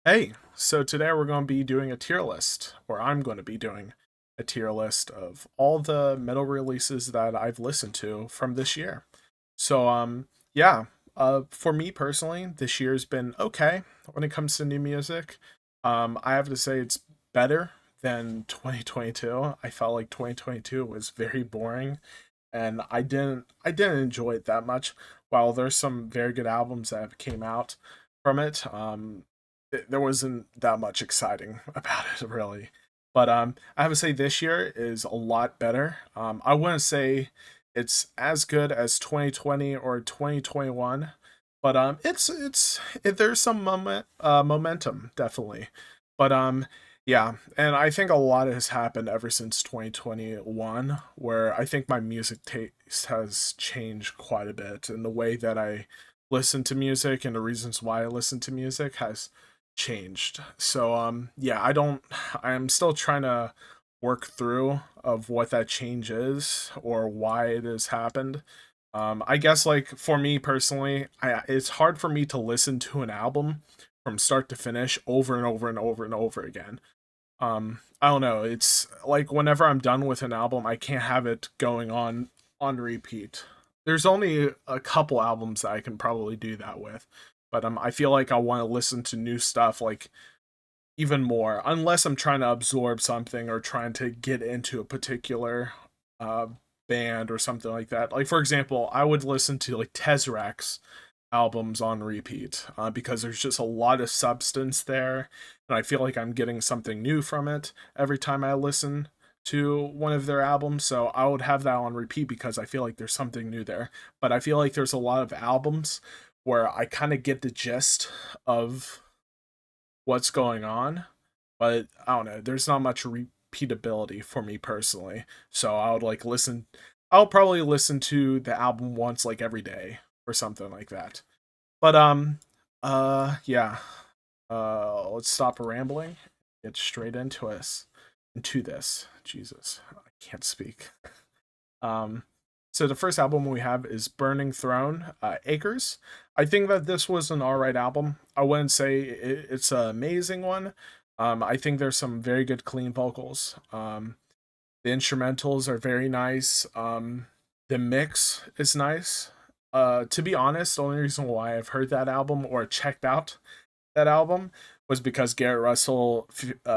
Hey, so today we're going to be doing a tier list, or I'm going to be doing a tier list of all the metal releases that I've listened to from this year. So, yeah, for me personally, this year's been okay when it comes to new music. I have to say it's better than 2022. I felt like 2022 was very boring, and I didn't enjoy it that much. While there's some very good albums that have came out from it, there wasn't that much exciting about it really. But I have to say this year is a lot better. I wouldn't say it's as good as 2020 or 2021, but there's some momentum definitely. But yeah, and I think a lot has happened ever since 2021, where I think my music taste has changed quite a bit, and the way that I listen to music and the reasons why I listen to music has changed. So yeah, I'm still trying to work through of what that change is or why it has happened. I guess like for me personally, it's hard for me to listen to an album from start to finish over and over and over and over again. I don't know, it's like whenever I'm done with an album, I can't have it going on repeat. There's only a couple albums that I can probably do that with, but I feel like I want to listen to new stuff like even more, unless I'm trying to absorb something or trying to get into a particular uh band or something like that. Like for example, I would listen to like Tesseract albums on repeat because there's just a lot of substance there, and I feel like I'm getting something new from it every time I listen to one of their albums. So I would have that on repeat because I feel like there's something new there. But I feel like there's a lot of albums where I kind of get the gist of what's going on, but I don't know, there's not much repeatability for me personally. So I would like listen I'll probably listen to the album once like every day or something like that. But yeah. Let's stop rambling. Get straight into this. Jesus, I can't speak. Um so the first album we have is Burning Throne, Acres. I think that this was an alright album. I wouldn't say it's an amazing one. I think there's some very good clean vocals. The instrumentals are very nice. The mix is nice. To be honest, the only reason why I've heard that album or checked out that album was because Garrett Russell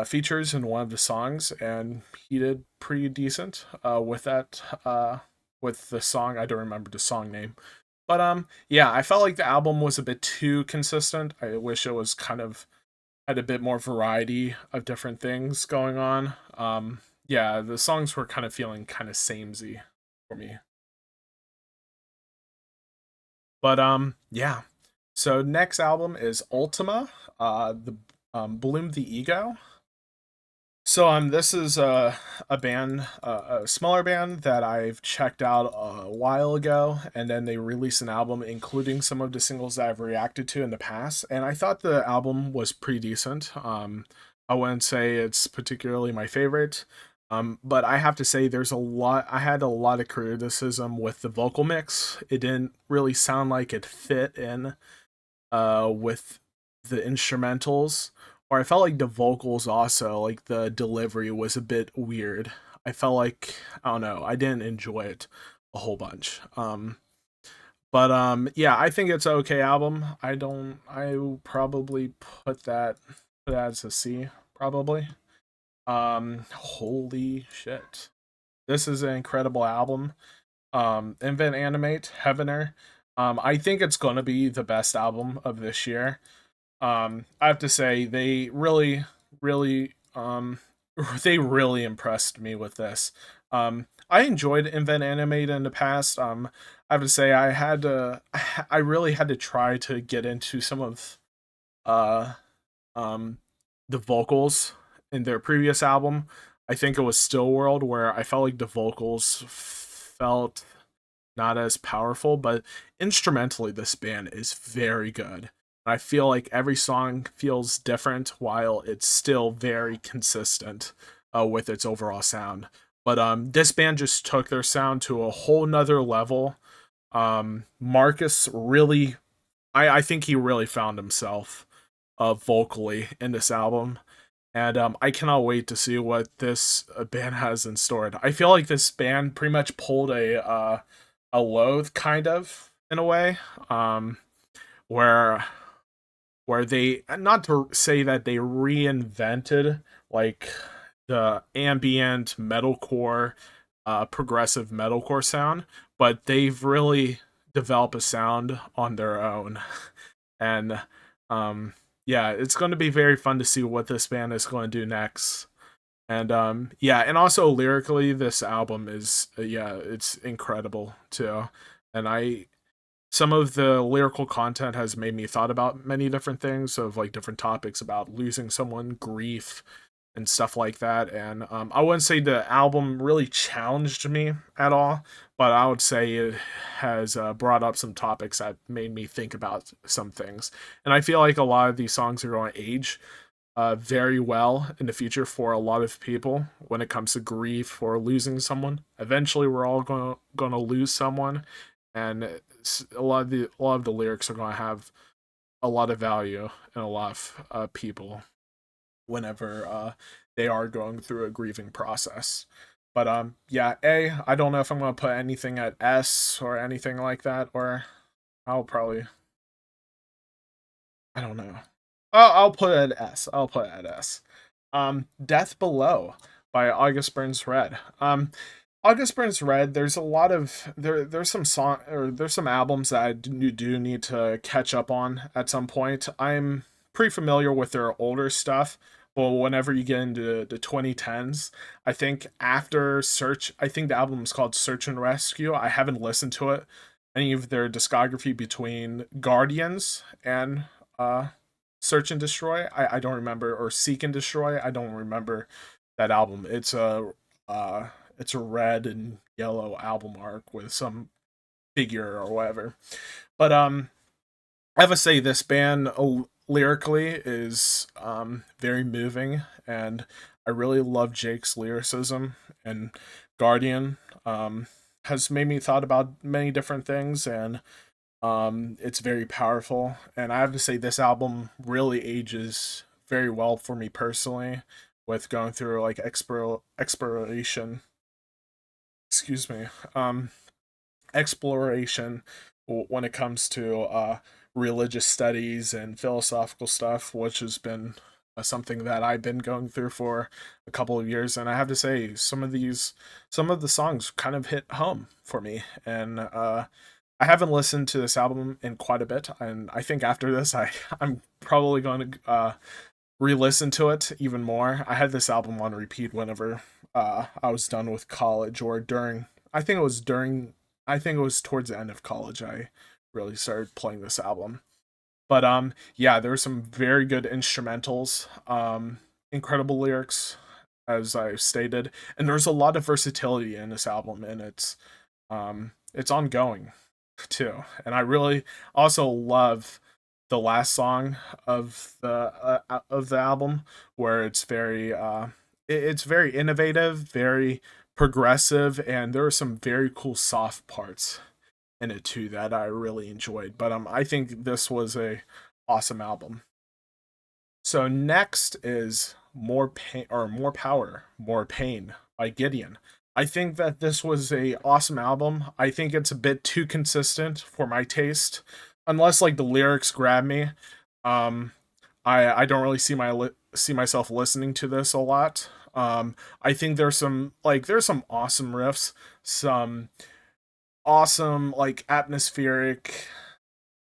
features in one of the songs, and he did pretty decent with that. With the song, I don't remember the song name, but yeah, I felt like the album was a bit too consistent. I wish it was kind of had a bit more variety of different things going on. Yeah, the songs were kind of feeling kind of samey for me. But yeah. So next album is Ultima, the Bloom the Ego. So this is a band, a smaller band that I've checked out a while ago, and then they released an album including some of the singles that I've reacted to in the past, and I thought the album was pretty decent. I wouldn't say it's particularly my favorite, but I have to say there's a lot. I had a lot of criticism with the vocal mix. It didn't really sound like it fit in with the instrumentals, or I felt like the vocals also, like the delivery was a bit weird. I felt like I don't know, I didn't enjoy it a whole bunch. But yeah, I think it's an okay album. I will probably put that as a C probably. Holy shit. This is an incredible album. Invent Animate, Heavener. I think it's gonna be the best album of this year. I have to say really, they really impressed me with this. I enjoyed Invent Animate in the past. I have to say I really had to try to get into some of uh, um, the vocals in their previous album. I think it was Still World, where I felt like the vocals felt not as powerful, but instrumentally, this band is very good. I feel like every song feels different while it's still very consistent with its overall sound. But this band just took their sound to a whole nother level. Marcus really, I think he really found himself. vocally in this album. And I cannot wait to see what this band has in store. I feel like this band pretty much pulled a Loathe kind of in a way, where they, not to say that they reinvented like the ambient metalcore, progressive metalcore sound, but they've really developed a sound on their own. And um, yeah, it's going to be very fun to see what this band is going to do next. And yeah, and also lyrically, this album is yeah, it's incredible too. And I some of the lyrical content has made me thought about many different things of like different topics about losing someone, grief, and stuff like that. And I wouldn't say the album really challenged me at all, but I would say it has brought up some topics that made me think about some things. And I feel like a lot of these songs are going to age very well in the future for a lot of people when it comes to grief or losing someone. Eventually, we're all going to lose someone, and a lot of the lyrics are going to have a lot of value in a lot of people whenever they are going through a grieving process. But yeah, I don't know if I'm going to put anything at S or anything like that, or I'll probably, I don't know. I'll put it at S. I'll put it at S. Death Below by August Burns Red. August Burns Red. There's a lot of There's some song, or there's some albums that I do need to catch up on at some point. I'm pretty familiar with their older stuff, but whenever you get into the 2010s, I think after Search, I think the album is called Search and Rescue. I haven't listened to it, any of their discography between Guardians and Search and Destroy. I don't remember, or Seek and Destroy. I don't remember that album. It's a red and yellow album arc with some figure or whatever. But I have to say this band lyrically is very moving, and I really love Jake's lyricism. And Guardian has made me thought about many different things, and it's very powerful. And I have to say this album really ages very well for me personally, with going through like exploration, excuse me, exploration when it comes to religious studies and philosophical stuff, which has been something that I've been going through for a couple of years. And I have to say, some of the songs kind of hit home for me. And I haven't listened to this album in quite a bit, and I think after this, I'm probably going to re-listen to it even more. I had this album on repeat whenever I was done with college, or during. I think it was during. I think it was towards the end of college. I really started playing this album. But yeah, there were some very good instrumentals, incredible lyrics, as I stated, and there's a lot of versatility in this album, and it's ongoing too. And I really also love the last song of the album, where it's very innovative, very progressive, and there are some very cool soft parts in it too that I really enjoyed. But I think this was a awesome album. So next is More Pain, or More Power, More Pain by Gideon. I think that this was a awesome album. I think it's a bit too consistent for my taste, unless like the lyrics grab me. Um, I don't really see myself listening to this a lot. I think there's some awesome riffs, some awesome like atmospheric,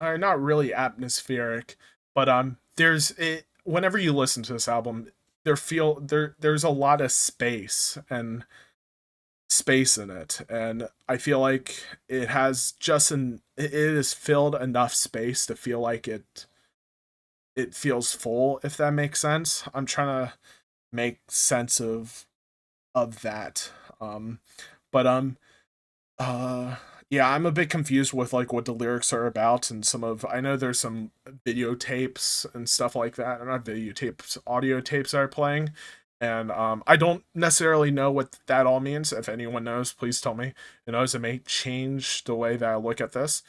or not really atmospheric, but there's it whenever you listen to this album, there's a lot of space in it, and I feel like it has it is filled enough space to feel like it feels full, if that makes sense. I'm trying to make sense of that. But yeah, I'm a bit confused with like what the lyrics are about, and I know there's some videotapes and stuff like that, or not videotapes, audio tapes that are playing, and I don't necessarily know what that all means. If anyone knows, please tell me. It may change the way that I look at this.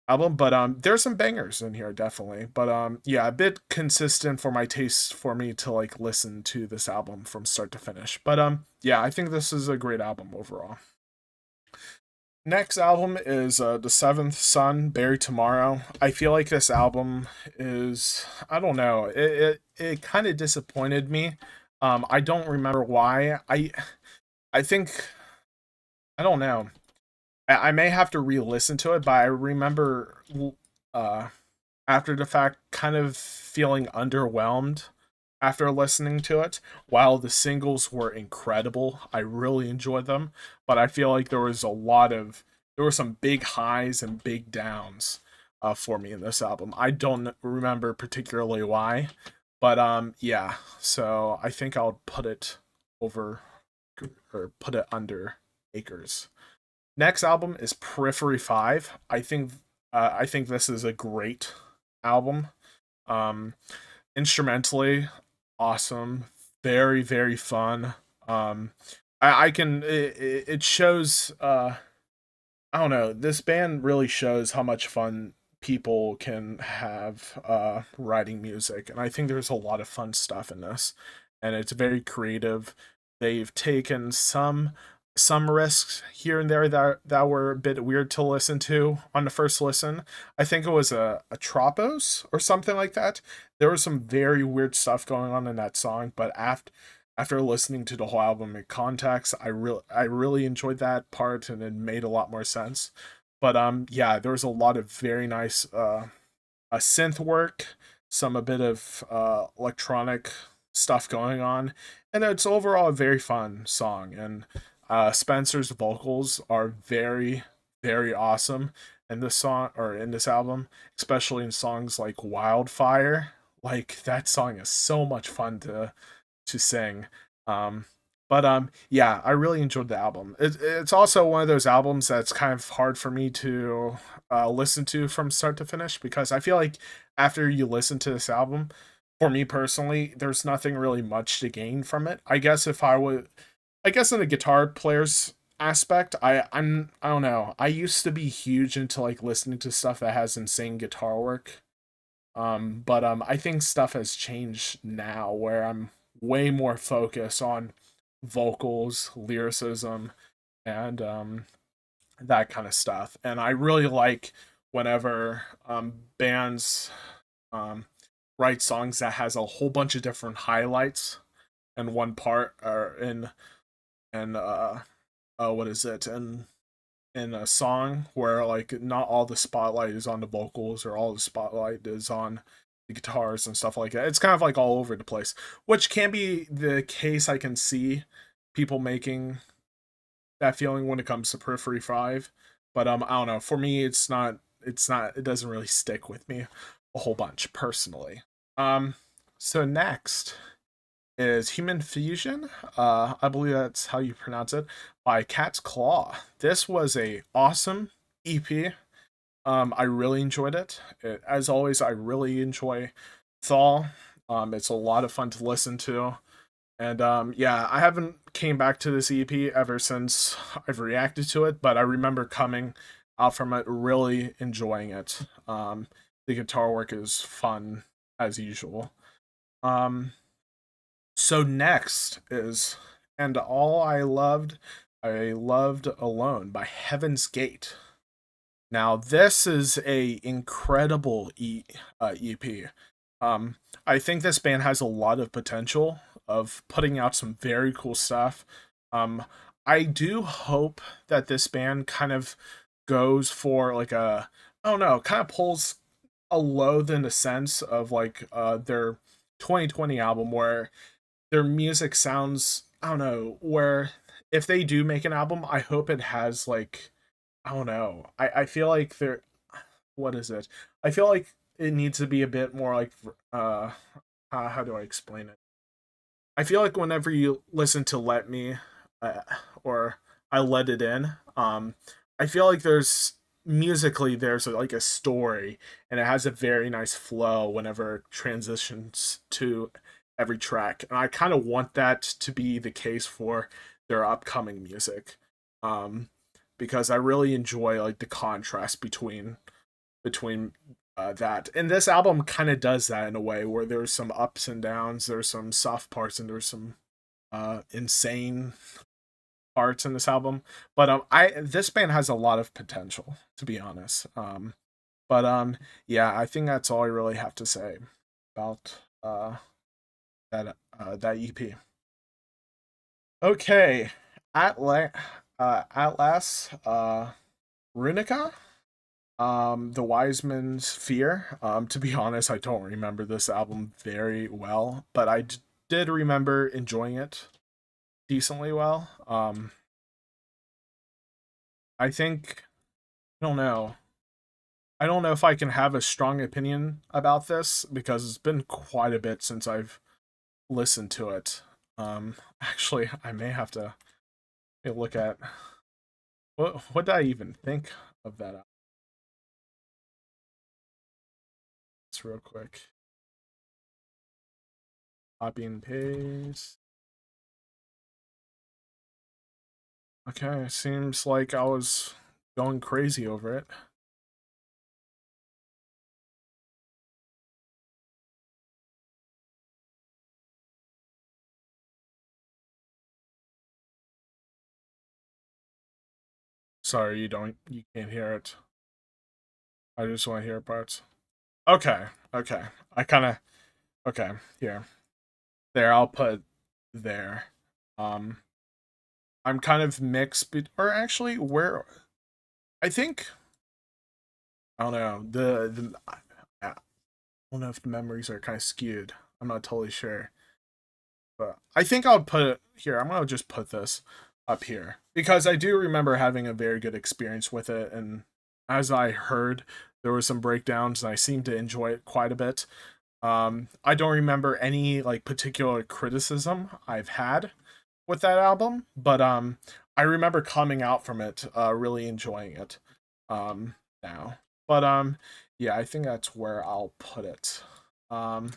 album, but there's some bangers in here definitely. But yeah, a bit consistent for my taste for me to like listen to this album from start to finish. But yeah, I think this is a great album overall. Next album is The Seventh Son, Bury Tomorrow. I feel like this album is, I don't know, it kind of disappointed me. I don't remember why. I think, I don't know. I may have to re-listen to it, but I remember uh after the fact kind of feeling underwhelmed after listening to it. While the singles were incredible, I really enjoyed them, but I feel like there were some big highs and big downs for me in this album. I don't remember particularly why, but yeah. So I think I'll put it over or put it under Acres. Next album is Periphery 5. I think this is a great album. Um Instrumentally awesome, very very fun. I can it shows I don't know, this band really shows how much fun people can have writing music, and I think there's a lot of fun stuff in this, and it's very creative. They've taken some risks here and there that were a bit weird to listen to on the first listen. I think it was a Tropos or something like that. There was some very weird stuff going on in that song, but after listening to the whole album in context, I really enjoyed that part, and it made a lot more sense. But yeah, there was a lot of very nice a synth work, some a bit of electronic stuff going on, and it's overall a very fun song. And Spencer's vocals are very very awesome in this song or in this album, especially in songs like Wildfire. Like that song is so much fun to sing. Um, but yeah, I really enjoyed the album. It's also one of those albums that's kind of hard for me to listen to from start to finish because I feel like after you listen to this album, for me personally, there's nothing really much to gain from it. I guess in a guitar player's aspect, I don't know. I used to be huge into like listening to stuff that has insane guitar work. But I think stuff has changed now where I'm way more focused on vocals, lyricism, and that kind of stuff. And I really like whenever bands um, write songs that has a whole bunch of different highlights in one part or in and what is it in a song where like not all the spotlight is on the vocals or all the spotlight is on the guitars and stuff like that. It's kind of like all over the place, which can be the case. I can see people making that feeling when it comes to Periphery 5, but I don't know. For me, it doesn't really stick with me a whole bunch personally. Um so next is Human Fusion. I believe that's how you pronounce it, by Cat's Claw. This was a awesome EP. I really enjoyed it. As always, I really enjoy Thaw. It's a lot of fun to listen to. And yeah, I haven't came back to this EP ever since I've reacted to it, but I remember coming out from it really enjoying it. The guitar work is fun as usual. Um, so next is And All I Loved Alone by Heaven's Gate. Now this is a incredible EP. Um, I think this band has a lot of potential of putting out some very cool stuff. Um, I do hope that this band kind of goes for like a I don't know, kind of pulls a load in the sense of like their 2020 album where their music sounds I don't know, where if they do make an album, I hope it has like I don't know. I feel like they're what is it? I feel like it needs to be a bit more like how do I explain it? I feel like whenever you listen to Let Me uh, or I Let It In, I feel like there's musically there's like a story and it has a very nice flow whenever it transitions to every track. And I kind of want that to be the case for their upcoming music. Um because I really enjoy like the contrast between between that. And this album kind of does that in a way where there's some ups and downs, there's some soft parts, and there's some insane parts in this album. But I this band has a lot of potential, to be honest. But yeah, I think that's all I really have to say about that EP. Okay, Atlas Runica. The Wiseman's Fear. To be honest, I don't remember this album very well, but did remember enjoying it decently well. I think I don't know. I don't know if I can have a strong opinion about this because it's been quite a bit since I've listened to it. Actually, I may have to look at what did I even think of that. It's real quick. Copy and paste. Okay, seems like I was going crazy over it. Sorry, you can't hear it. I just want to hear parts. Okay, okay. I kind of okay, here. There, I'll put there. Um I'm kind of mixed or actually where I think I don't know. I don't know if the memories are kind of skewed. I'm not totally sure. But I think I'll put it here. I'm gonna just put this up here because I do remember having a very good experience with it, and as I heard, there were some breakdowns, and I seemed to enjoy it quite a bit. I don't remember any like particular criticism I've had with that album, but I remember coming out from it, really enjoying it. Now, but yeah, I think that's where I'll put it. Um,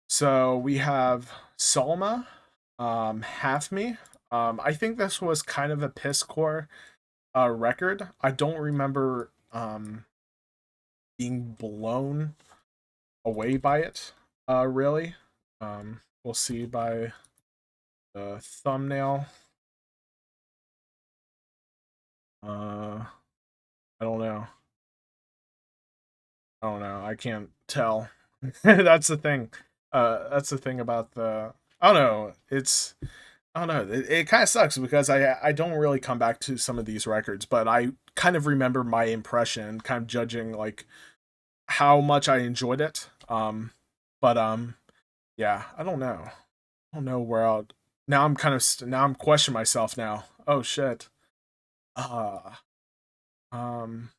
so we have Salma, Half Me. I think this was kind of a piss-core record. I don't remember being blown away by it, really. We'll see by the thumbnail. I don't know. I don't know. I can't tell. That's the thing. That's the thing about the. I don't know. I don't know. It kind of sucks because I don't really come back to some of these records, but I kind of remember my impression, kind of judging like how much I enjoyed it. But yeah, I don't know. I don't know where I'll. Now I'm kind of now I'm questioning myself now. Oh shit. Uh um.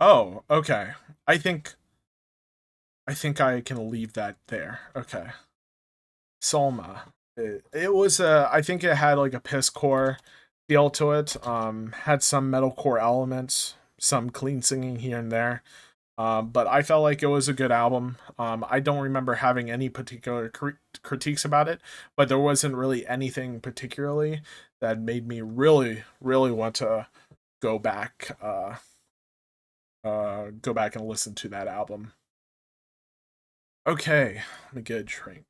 Oh, okay. I think I think I can leave that there. Okay. Salma. It was I think it had like a piss core feel to it. Had some metalcore elements, some clean singing here and there. But I felt like it was a good album. I don't remember having any particular critiques about it, but there wasn't really anything particularly that made me really, really want to go back, go back and listen to that album. Okay, let me get a drink.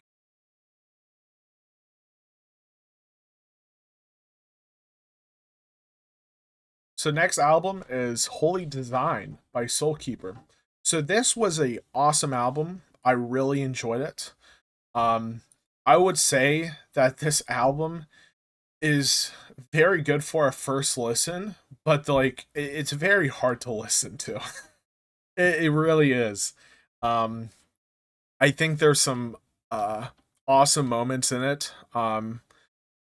So next album is Holy Design by Soulkeeper. So this was a awesome album. I really enjoyed it. Um, I would say that this album is very good for a first listen, but like it's very hard to listen to. It really is. Um, I think there's some awesome moments in it.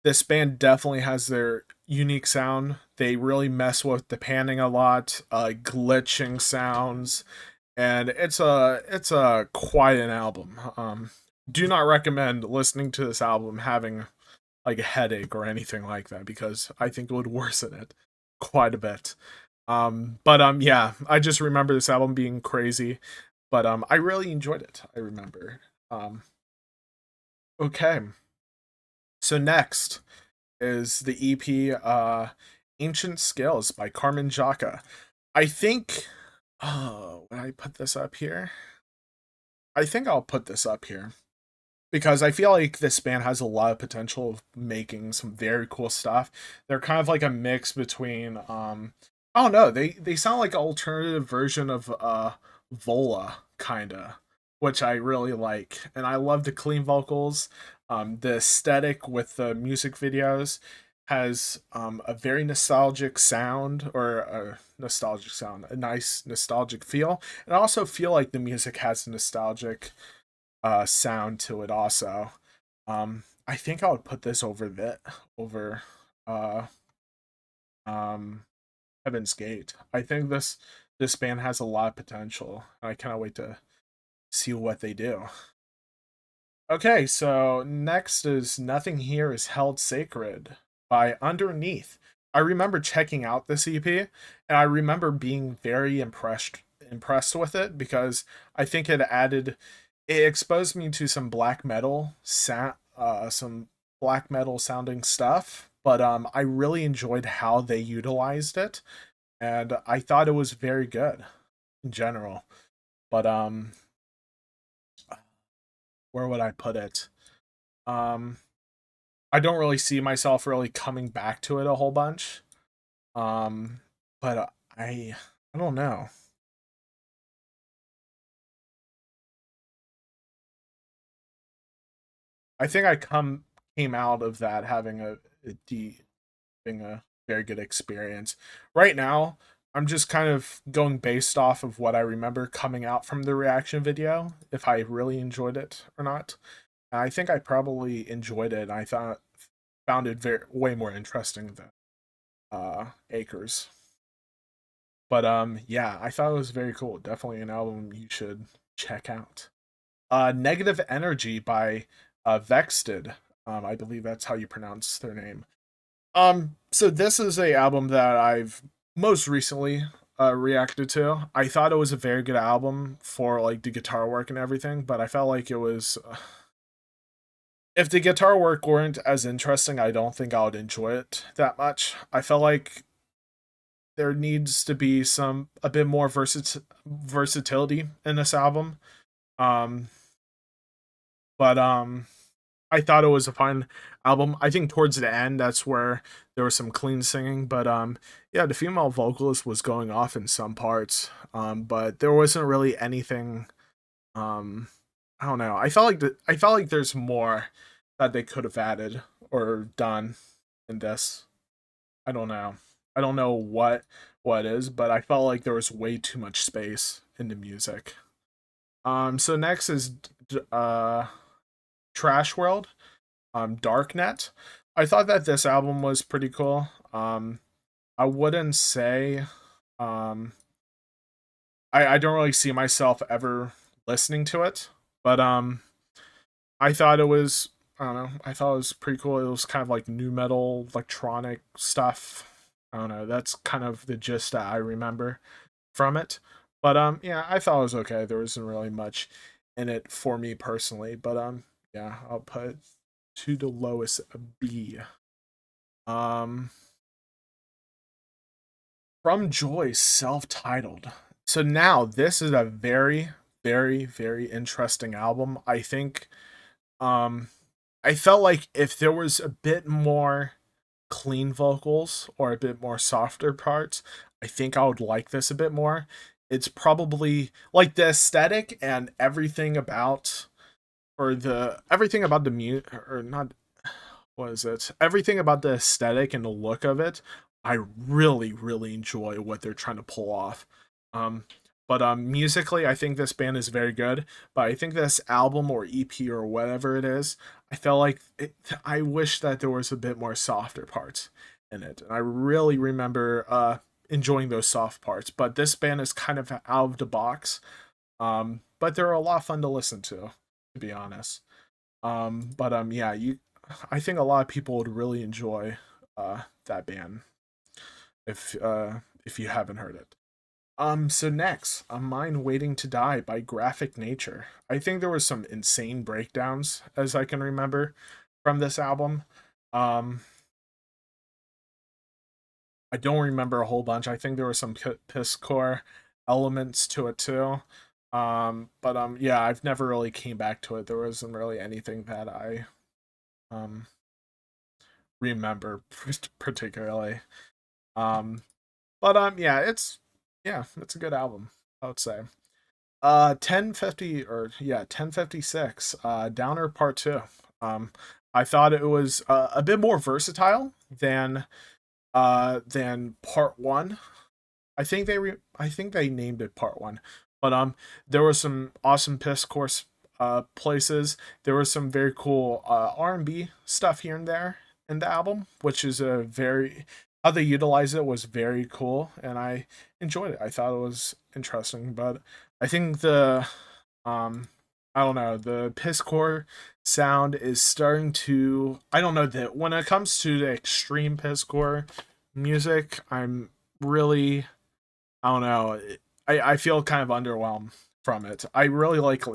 This band definitely has their unique sound. They really mess with the panning a lot, glitching sounds, and it's a quite an album. Do not recommend listening to this album having like a headache or anything like that because I think it would worsen it quite a bit. But yeah, I just remember this album being crazy, but I really enjoyed it. I remember. Okay, so next is the EP Ancient Scales by Carmen Jaka. I think, oh, when I put this up here, I think I'll put this up here because I feel like this band has a lot of potential of making some very cool stuff. They're kind of like a mix between I don't know, they sound like an alternative version of Vola kinda, which I really like. And I love the clean vocals. The aesthetic with the music videos has a very nostalgic sound, or a nostalgic sound, a nice nostalgic feel. And I also feel like the music has a nostalgic sound to it also. I think I would put this over uh um Heaven's Gate. I think this band has a lot of potential. I cannot wait to see what they do. Okay, so next is Nothing Here Is Held Sacred by Underneath. I remember checking out this EP, and I remember being very impressed with it because I think it exposed me to some black metal sounding stuff, but I really enjoyed how they utilized it, and I thought it was very good in general. But where would I put it? Um I don't really see myself really coming back to it a whole bunch. Um, but I don't know. I think I come came out of that having having a very good experience. Right now, I'm just kind of going based off of what I remember coming out from the reaction video, if I really enjoyed it or not. I think I probably enjoyed it. I thought found it very way more interesting than Acres. But yeah, I thought it was very cool. Definitely an album you should check out. Negative Energy by Vexted. I believe that's how you pronounce their name. So this is a album that I've most recently reacted to. I thought it was a very good album for like the guitar work and everything, but I felt like it was if the guitar work weren't as interesting, I don't think I would enjoy it that much. I felt like there needs to be some a bit more versatility in this album. Um, but I thought it was a fine album. I think towards the end that's where there was some clean singing, but yeah, the female vocalist was going off in some parts. But there wasn't really anything I don't know. I felt like there's more that they could have added or done in this. I don't know. I don't know what is, but I felt like there was way too much space in the music. So next is Trash World, Darknet. I thought that this album was pretty cool. I wouldn't say um I don't really see myself ever listening to it, but I thought it was I don't know, I thought it was pretty cool. It was kind of like new metal electronic stuff. I don't know, that's kind of the gist that I remember from it. But yeah, I thought it was okay. There wasn't really much in it for me personally, but yeah, I'll put to the lowest a B. Um from Joy self-titled. So now this is a very interesting album. I think um I felt like if there was a bit more clean vocals or a bit more softer parts, I think I would like this a bit more. It's probably like the aesthetic and everything about everything about the mute or not what is it? Everything about the aesthetic and the look of it, I really enjoy what they're trying to pull off. Um, but musically, I think this band is very good. But I think this album or EP or whatever it is, I felt like I wish that there was a bit more softer parts in it. And I really remember enjoying those soft parts. But this band is kind of out of the box. But they're a lot of fun to listen to be honest. But yeah, I think a lot of people would really enjoy that band if you haven't heard it. So next, A Mind Waiting to Die by Graphic Nature. I think there was some insane breakdowns as I can remember from this album. Um I don't remember a whole bunch. I think there were some piss-core elements to it too. But yeah, I've never really came back to it. There wasn't really anything that I um remember particularly. Um, but yeah, it's a good album, I would say. 1050 or yeah, 1056, Downer Part 2. Um, I thought it was a bit more versatile than Part 1. I think they named it Part 1. But there was some awesome piss course places. There was some very cool R&B stuff here and there in the album, which is a very how they utilize it was very cool, and I enjoyed it. I thought it was interesting, but I think the um I don't know, the piss core sound is starting to I don't know that when it comes to the extreme piss core music, I'm really I don't know. I feel kind of underwhelmed from it. I really like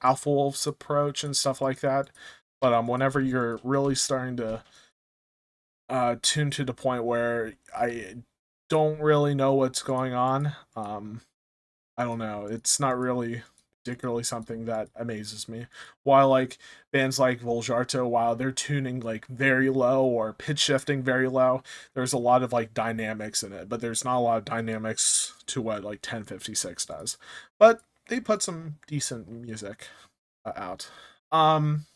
Alpha Wolf's approach and stuff like that, but whenever you're really starting to tune to the point where I don't really know what's going on, I don't know. It's not really particularly something that amazes me. While like bands like Voljarto, while they're tuning like very low or pitch shifting very low, there's a lot of like dynamics in it, but there's not a lot of dynamics to what like 1056 does. But they put some decent music out. Um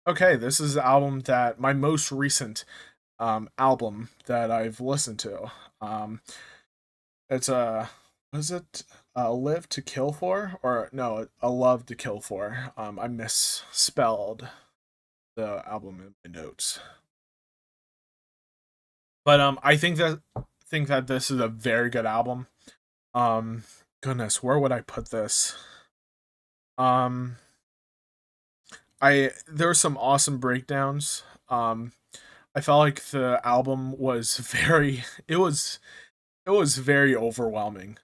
okay, this is the album that my most recent album that I've listened to. It's a was it Live to Kill For or no, a Love to Kill For. I misspelled the album in my notes, but I think that this is a very good album. Um, Goodness, where would I put this? Um, I there were some awesome breakdowns. I felt like the album was very it was very overwhelming.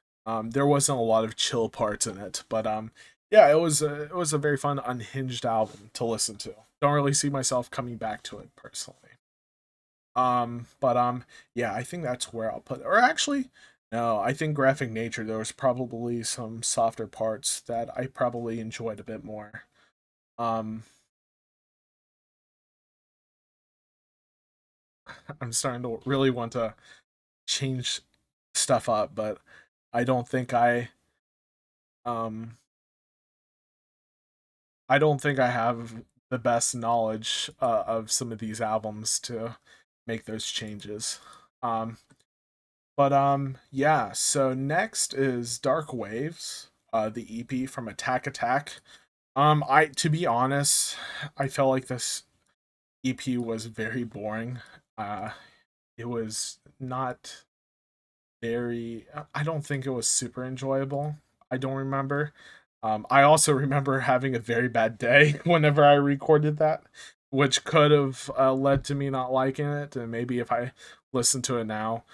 There wasn't a lot of chill parts in it, but yeah, it was a very fun, unhinged album to listen to. Don't really see myself coming back to it personally. But yeah, I think that's where I'll put it. Or actually, no, I think Graphic Nature. There was probably some softer parts that I probably enjoyed a bit more. Um, I'm starting to really want to change stuff up, but I don't think um I don't think I have the best knowledge of some of these albums to make those changes. Um, but yeah. So next is Dark Waves, the EP from Attack Attack. I to be honest, I felt like this EP was very boring. It was not very. I don't think it was super enjoyable. I don't remember. I also remember having a very bad day whenever I recorded that, which could have led to me not liking it. And maybe if I listen to it now,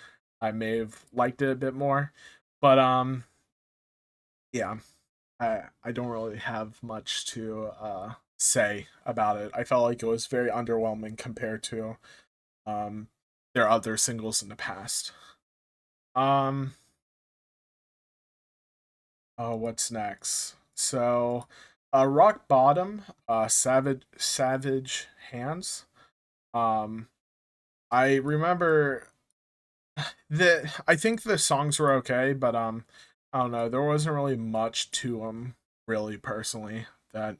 I may have liked it a bit more. But yeah, I don't really have much to say about it. I felt like it was very underwhelming compared to um, their other singles in the past. Um, what's next? So, Rock Bottom, Savage Hands. Um, I remember I think the songs were okay, but I don't know. There wasn't really much to them, really personally that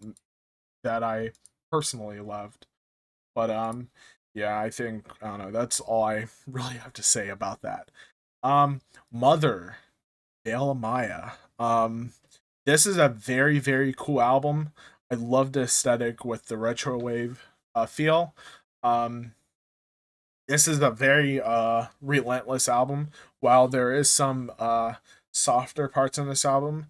I personally loved. But yeah, I think I don't know. That's all I really have to say about that. Mother, Bale Maya. This is a very very cool album. I love the aesthetic with the retro wave feel. Um, this is a very relentless album. While there is some softer parts in this album,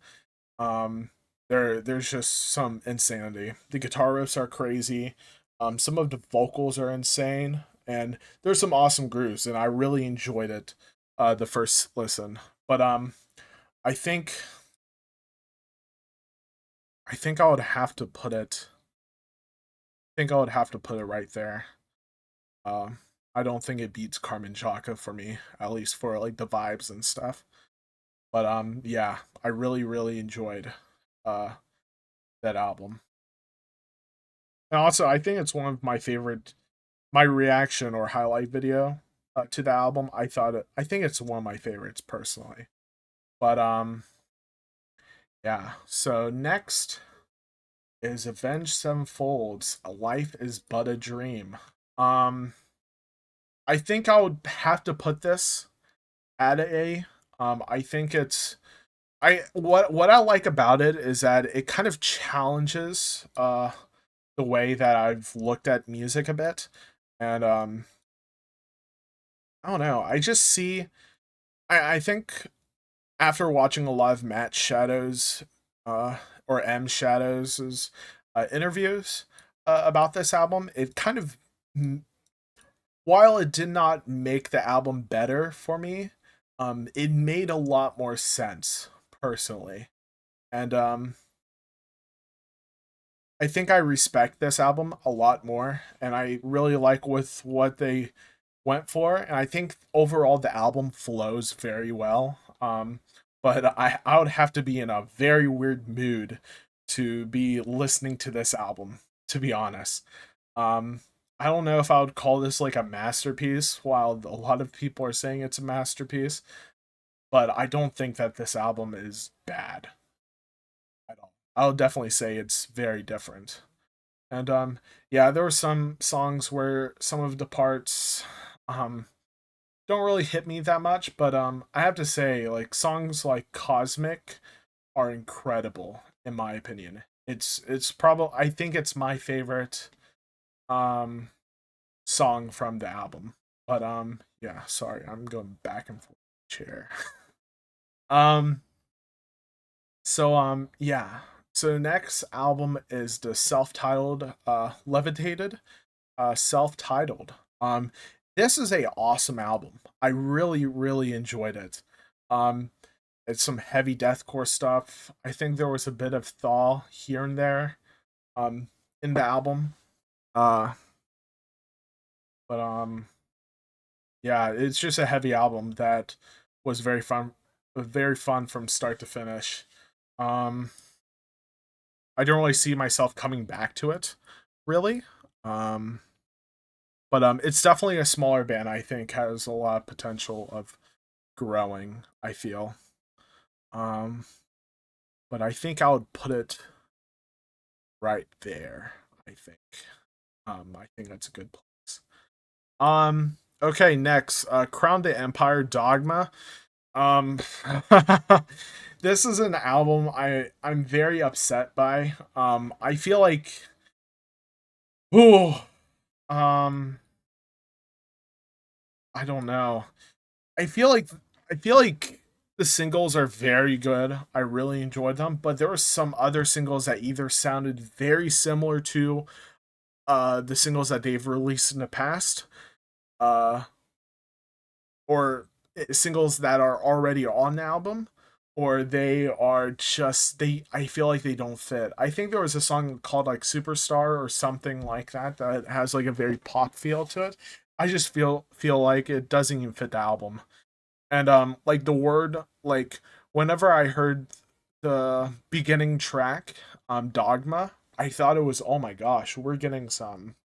there's just some insanity. The guitar riffs are crazy. Some of the vocals are insane, and there's some awesome grooves, and I really enjoyed it. The first listen, but I think I think I would have to put it. I think I would have to put it right there. Um, I don't think it beats Carmen Jaka for me, at least for like the vibes and stuff. But yeah, I really really enjoyed uh that album. And also, I think it's one of my favorite, my reaction or highlight video to the album. I think it's one of my favorites personally. But yeah. So next is Avenged Sevenfold's "A Life Is But a Dream." Um, I think I would have to put this at a. I think it's I what I like about it is that it kind of challenges the way that I've looked at music a bit, and I don't know. I just see. I think after watching a lot of Matt Shadow's or M Shadow's interviews about this album, it kind of, while it did not make the album better for me, it made a lot more sense personally, and I think I respect this album a lot more, and I really like with what they went for, and I think overall the album flows very well. But I would have to be in a very weird mood to be listening to this album, to be honest. Um, I don't know if I would call this like a masterpiece, while a lot of people are saying it's a masterpiece, but I don't think that this album is bad at all. I would definitely say it's very different. And yeah, there were some songs where some of the parts um don't really hit me that much, but I have to say like songs like Cosmic are incredible in my opinion. It's probably, I think it's my favorite um song from the album. But yeah, sorry, I'm going back and forth chair. um yeah. So next album is the self-titled Levitated. Self-titled. This is a awesome album. I really really enjoyed it. Um it's some heavy deathcore stuff. I think there was a bit of thaw here and there um in the album. Uh but yeah, it's just a heavy album that was very fun from start to finish. Um I don't really see myself coming back to it really. Um but it's definitely a smaller band. I think has a lot of potential of growing, I feel. Um, but I think I would put it right there. I think. I think that's a good place. Okay, next, Crown the Empire Dogma. Um, this is an album I'm very upset by. I feel like, oh, um, I don't know. I feel like I feel like the singles are very good. I really enjoyed them, but there were some other singles that either sounded very similar to the singles that they've released in the past, uh or singles that are already on the album, or they are just they I feel like they don't fit. I think there was a song called like Superstar or something like that that has like a very pop feel to it. I just feel like it doesn't even fit the album. And like the word, like whenever I heard the beginning track, Dogma, I thought it was, oh my gosh, we're getting some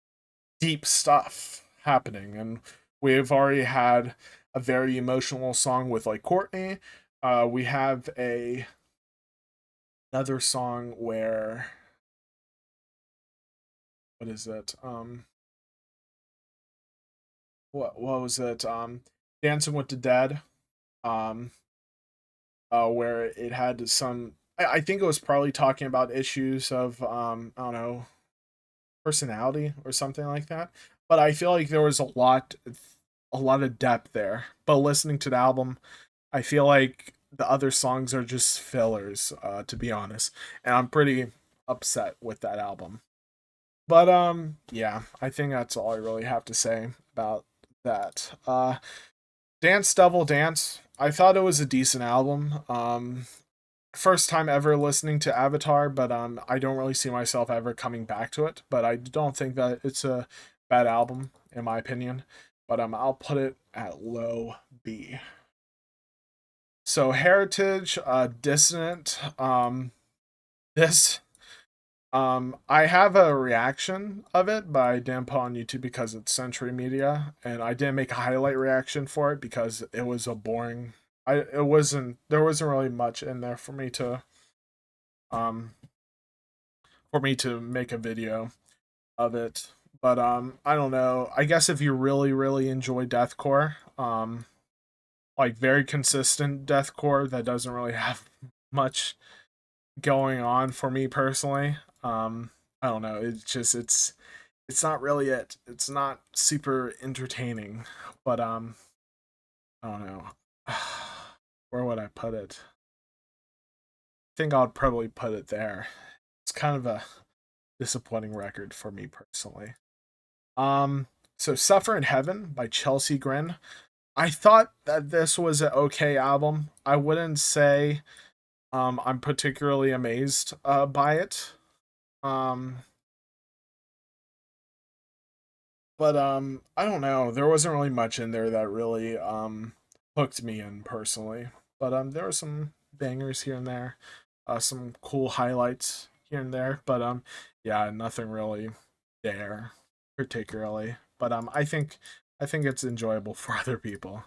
deep stuff happening. And we've already had a very emotional song with like Courtney. We have a another song where, what is it? What was it? Dancing with the Dead. Um where it had some, I think it was probably talking about issues of I don't know, personality or something like that. But I feel like there was a lot of depth there. But listening to the album, I feel like the other songs are just fillers, to be honest. And I'm pretty upset with that album. But yeah, I think that's all I really have to say about that. Dance Devil Dance. I thought it was a decent album. First time ever listening to Avatar, but I don't really see myself ever coming back to it. But I don't think that it's a bad album in my opinion. but I'll put it at low B. So Heritage, Dissonant. This I have a reaction of it, but I didn't put on YouTube because it's Century Media, and I didn't make a highlight reaction for it because it was a boring. It wasn't there wasn't really much in there um for me to make a video of it. But I don't know. I guess if you really enjoy deathcore, like very consistent deathcore that doesn't really have much going on for me personally. I don't know. It's not really it. It's not super entertaining, but I don't know. Where would I put it? I think I'd probably put it there. It's kind of a disappointing record for me personally. Um, so Suffer in Heaven by Chelsea Grin. I thought that this was an okay album. I wouldn't say I'm particularly amazed by it. Um, but I don't know. There wasn't really much in there that really hooked me in personally. But there were some bangers here and there, some cool highlights here and there. But yeah, nothing really there particularly. But I think it's enjoyable for other people.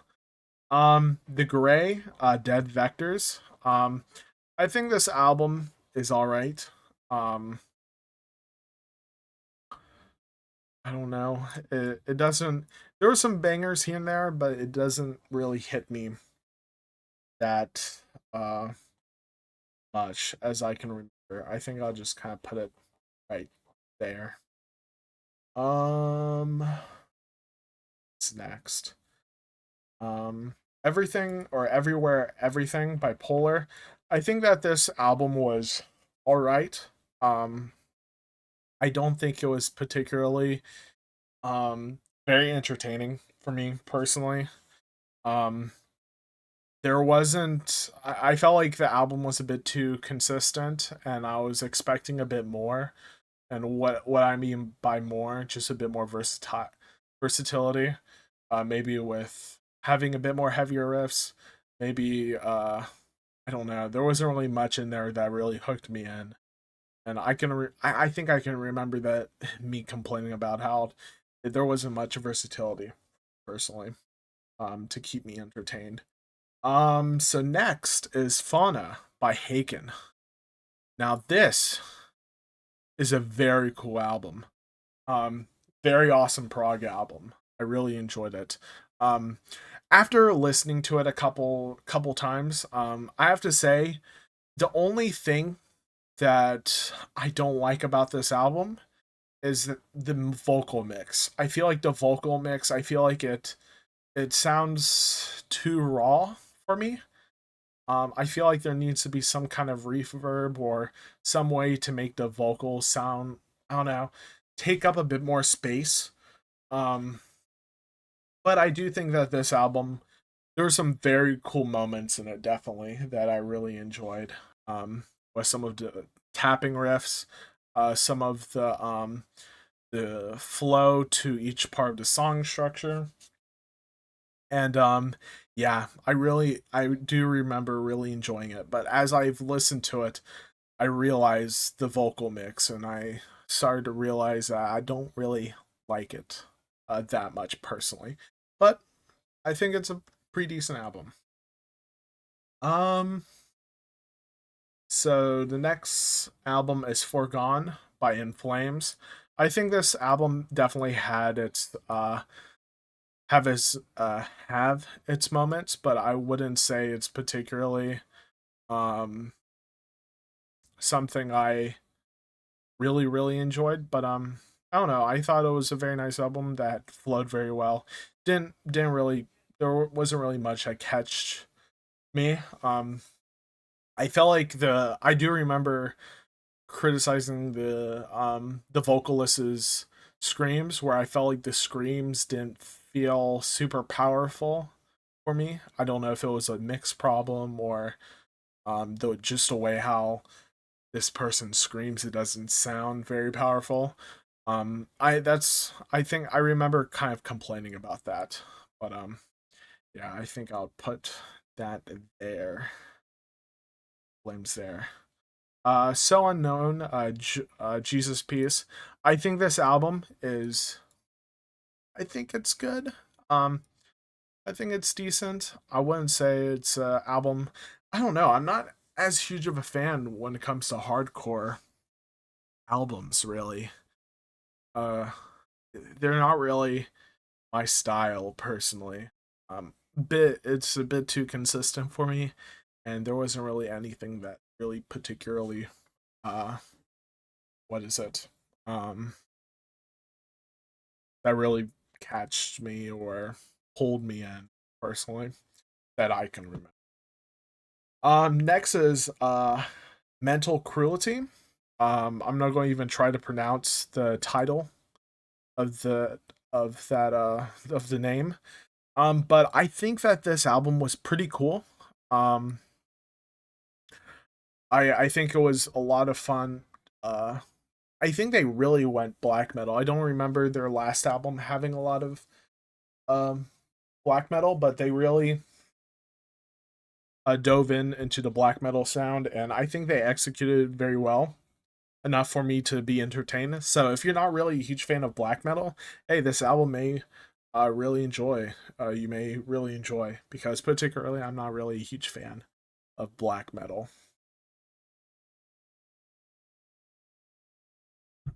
The Gray, Dead Vectors. I think this album is all right. Um, I don't know. It doesn't. There were some bangers here and there, but it doesn't really hit me that much as I can remember. I think I'll just kind of put it right there. What's next? Everything or Everywhere Everything by Polar. I think that this album was all right. Um, I don't think it was particularly very entertaining for me personally. Um, there wasn't. I felt like the album was a bit too consistent, and I was expecting a bit more. And what I mean by more, just a bit more versatility. Maybe with having a bit more heavier riffs. Maybe I don't know. There wasn't really much in there that really hooked me in, and I think I can remember that me complaining about how there wasn't much versatility personally to keep me entertained. So next is Fauna by Haken. Now this is a very cool album. Um, Very awesome prog album. I really enjoyed it. Um, After listening to it a couple times, I have to say the only thing that I don't like about this album is the vocal mix. I feel like the vocal mix, I feel like it sounds too raw for me. I feel like there needs to be some kind of reverb or some way to make the vocals sound, I don't know, take up a bit more space. Um, but I do think that this album, there were some very cool moments in it, definitely, that I really enjoyed. With some of the tapping riffs, some of the flow to each part of the song structure. And yeah, I do remember really enjoying it. But as I've listened to it, I realized the vocal mix, and I started to realize that I don't really like it that much personally. But I think it's a pretty decent album. Um, so the next album is Forgone by In Flames. I think this album definitely had its have its moments, but I wouldn't say it's particularly um something I really enjoyed. But I don't know. I thought it was a very nice album that flowed very well. Didn't really there wasn't really much that catched me. I felt like I do remember criticizing the vocalist's screams, where I felt like the screams didn't feel super powerful for me. I don't know if it was a mix problem or just the way how this person screams, it doesn't sound very powerful. I think I remember kind of complaining about that, but yeah, I think I'll put that there. Flames there. So unknown. Jesus Peace. I think this album is. I think it's good. Um, I think it's decent. I wouldn't say it's a album. I don't know. I'm not as huge of a fan when it comes to hardcore albums. Really, uh, they're not really my style personally. It's a bit too consistent for me, and there wasn't really anything that really particularly uh what is it um that really catched me or pulled me in personally that I can remember. Next is Mental Cruelty. I'm not going to even try to pronounce the title of the name. But I think that this album was pretty cool. Um, I think it was a lot of fun. I think they really went black metal. I don't remember their last album having a lot of um black metal, but they really dove into the black metal sound, and I think they executed very well enough for me to be entertained. So if you're not really a huge fan of black metal, hey, this album may really enjoy. You may really enjoy because particularly I'm not really a huge fan of black metal.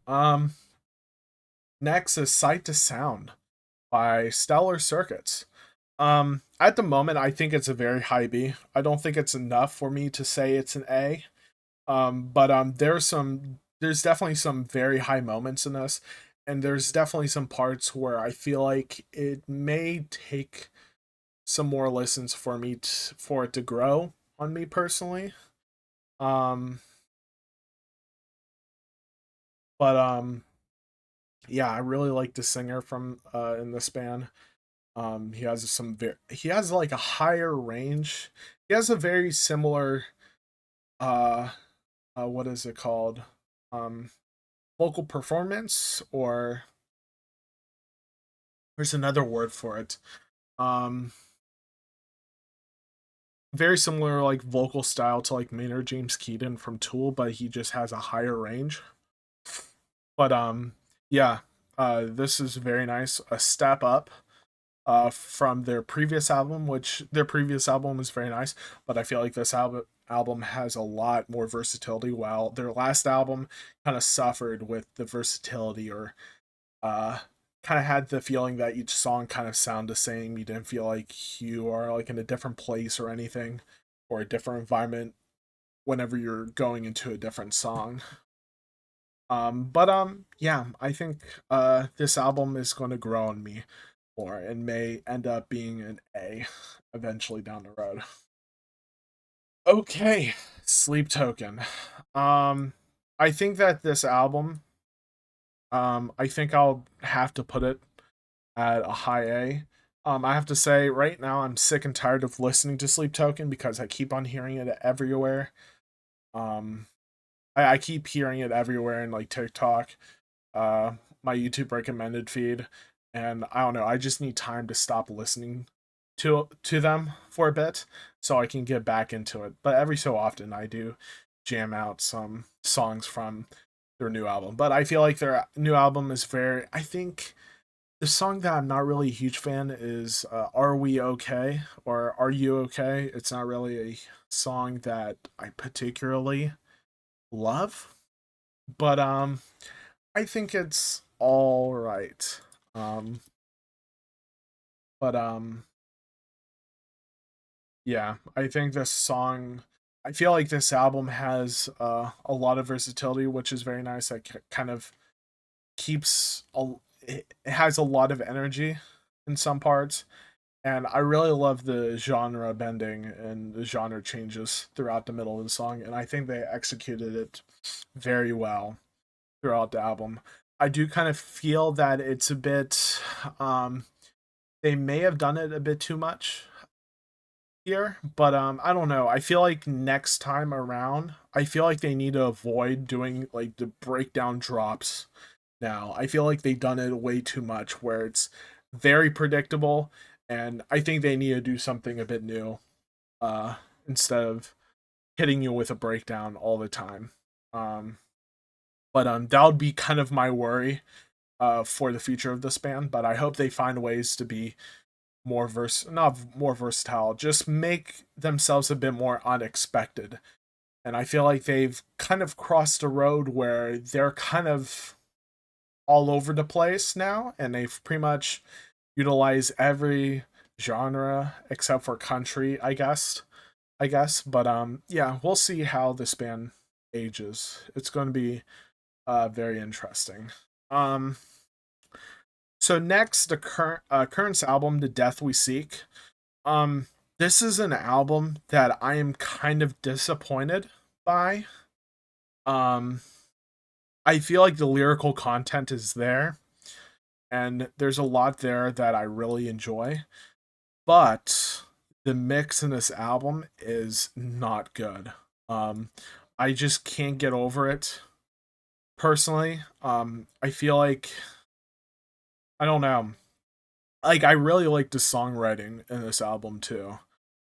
Um, Next is Sight to Sound by Stellar Circuits. At the moment, I think it's a very high B. I don't think it's enough for me to say it's an A. But there's definitely some very high moments in this, and there's definitely some parts where I feel like it may take some more listens for for it to grow on me personally. Um, but yeah, I really like the singer from in this band. He has like a higher range. He has a very similar uh what is it called? Um Vocal performance, or there's another word for it. Um Very similar like vocal style to like Maynard James Keenan from Tool, but he just has a higher range. But yeah, this is very nice. A step up from their previous album, which their previous album is very nice, but I feel like this album has a lot more versatility, while their last album kind of suffered with the versatility, or uh kind of had the feeling that each song kind of sound the same. You didn't feel like you are like in a different place or anything, or a different environment whenever you're going into a different song. But yeah, I think this album is going to grow on me more and may end up being an A eventually down the road. Okay, Sleep Token. Um I think that this album, I think I'll have to put it at a high A. I have to say right now I'm sick and tired of listening to Sleep Token because I keep on hearing it everywhere. Um I keep hearing it everywhere in like TikTok, uh, my YouTube recommended feed, and I don't know. I just need time to stop listening to them for a bit so I can get back into it. But every so often, I do jam out some songs from their new album. But I feel like their new album is very. I think the song that I'm not really a huge fan is "Are We Okay" or "Are You Okay." It's not really a song that I particularly love, but I think it's all right. Um, but yeah, I think this song. I feel like this album has a lot of versatility, which is very nice. Like kind of keeps it has a lot of energy in some parts, and I really love the genre bending and the genre changes throughout the middle of the song, and I think they executed it very well throughout the album. I do kind of feel that it's a bit they may have done it a bit too much here, but I don't know. I feel like next time around, I feel like they need to avoid doing like the breakdown drops now. I feel like they've done it way too much where it's very predictable, and I think they need to do something a bit new, uh, instead of hitting you with a breakdown all the time. Um, but that would be kind of my worry for the future of this band. But I hope they find ways to be not more versatile, just make themselves a bit more unexpected. And I feel like they've kind of crossed a road where they're kind of all over the place now, and they've pretty much utilized every genre except for country, I guess. But yeah, we'll see how this band ages. It's going to be very interesting. Um, so next, the current's album, "The Death We Seek." Um, this is an album that I am kind of disappointed by. Um, I feel like the lyrical content is there, and there's a lot there that I really enjoy, but the mix in this album is not good. Um, I just can't get over it personally. I feel like I don't know. Like I really like the songwriting in this album too.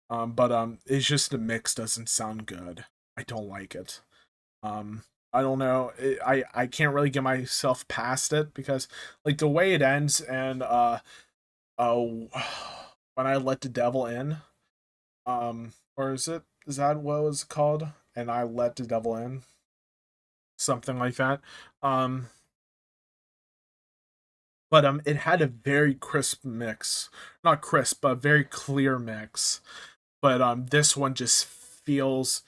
But it's just the mix doesn't sound good. I don't like it. Um, I don't know. I can't really get myself past it because like the way it ends and uh when I let the devil in, or is that what it was called? And I let the devil in, something like that. Um, but it had a very crisp mix, not crisp, but very clear mix. But this one just feels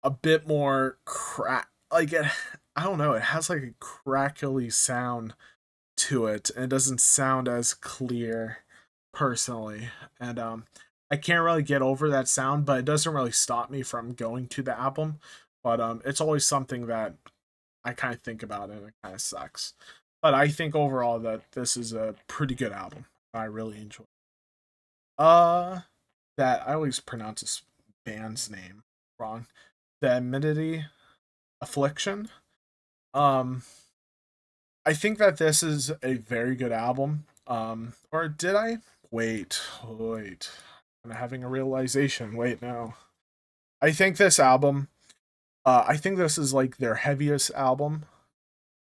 a bit more crack. Like it, I don't know. It has like a crackly sound to it, and it doesn't sound as clear, personally. And I can't really get over that sound, but it doesn't really stop me from going to the album. But it's always something that I kind of think about, and it kind of sucks. But I think overall that this is a pretty good album. I really enjoy. Uh, that I always pronounce this band's name wrong. The Amenity Affliction. Um, I think that this is a very good album. Or did I? Wait. I'm having a realization. Wait, no. I think this album, I think this is like their heaviest album,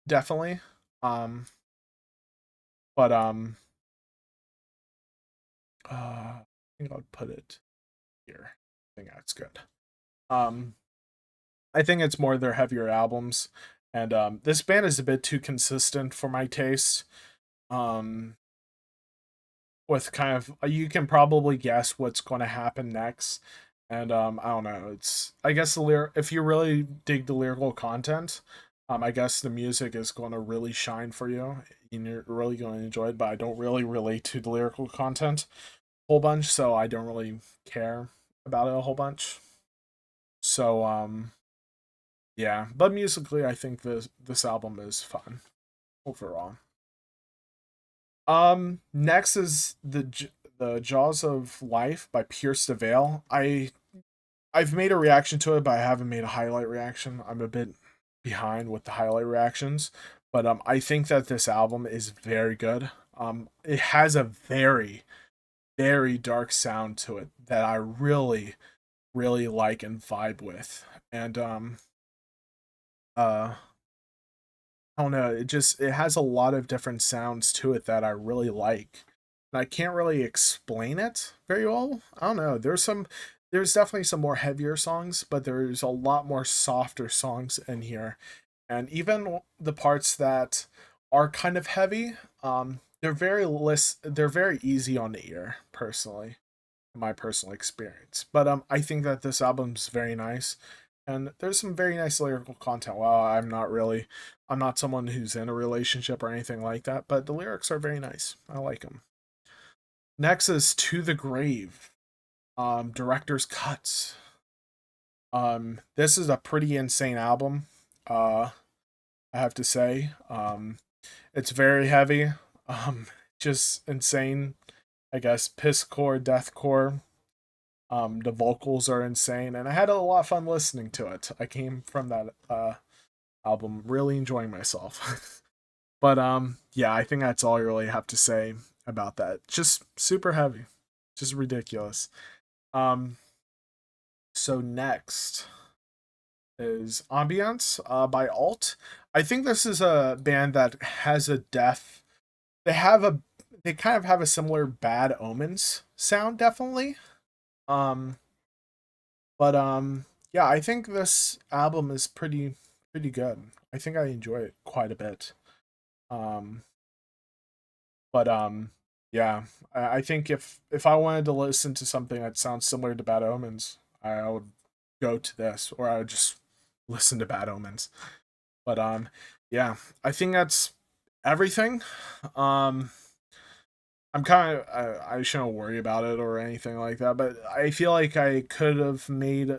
definitely. Um, but I think I would put it here. I think that's good. Um, I think it's more their heavier albums, and this band is a bit too consistent for my taste. Um, with kind of you can probably guess what's going to happen next, and I don't know. It's I guess if you really dig the lyrical content, I guess the music is going to really shine for you, and you're really going to enjoy it. But I don't really relate to the lyrical content a whole bunch, so I don't really care about it a whole bunch. So yeah, but musically, I think this album is fun overall. Next is the Jaws of Life by Pierce the Veil. I've made a reaction to it, but I haven't made a highlight reaction. I'm a bit behind with the highlight reactions, but I think that this album is very good. It has a very dark sound to it that I really like and vibe with, and uh I don't know. It has a lot of different sounds to it that I really like. And I can't really explain it very well. I don't know. There's definitely some more heavier songs, but there's a lot more softer songs in here. And even the parts that are kind of heavy, they're very easy on the ear, personally, in my personal experience. But I think that this album's very nice, and there's some very nice lyrical content. Well, I'm not someone who's in a relationship or anything like that, but the lyrics are very nice. I like them. Next is To the Grave, director's cuts. This is a pretty insane album. I have to say, it's very heavy. Just insane. I guess pisscore, deathcore. The vocals are insane, and I had a lot of fun listening to it. I came from that album really enjoying myself. But yeah, I think that's all I really have to say about that. Just super heavy. Just ridiculous. Um so next is Ambiance by Alt. I think this is a band that has a death. They have a they kind of have a similar Bad Omens sound, definitely. Um but yeah, I think this album is pretty good. I think I enjoy it quite a bit. Um but yeah, I think if I wanted to listen to something that sounds similar to Bad Omens, I would go to this, or I would just listen to Bad Omens. But yeah, I think that's everything. Um, I'm kind of I shouldn't worry about it or anything like that, but I feel like I could have made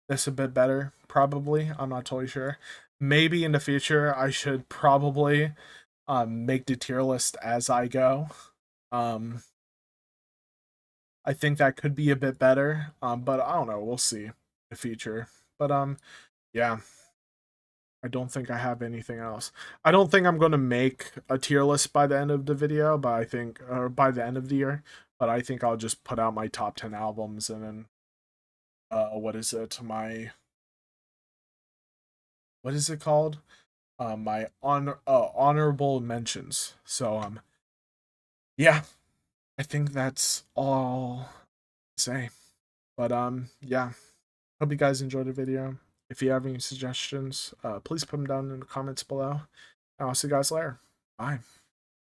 this a bit better. Probably, I'm not totally sure. Maybe in the future, I should probably make the tier list as I go. Um, I think that could be a bit better. But I don't know. We'll see in the future. But yeah. I don't think I have anything else. I don't think I'm going to make a tier list by the end of the video, but I think, or by the end of the year, but I think I'll just put out my top 10 albums and then, what is it? What is it called? My honorable mentions. So, yeah, I think that's all to say. But, yeah, hope you guys enjoyed the video. If you have any suggestions, please put them down in the comments below. And I'll see you guys later. Bye.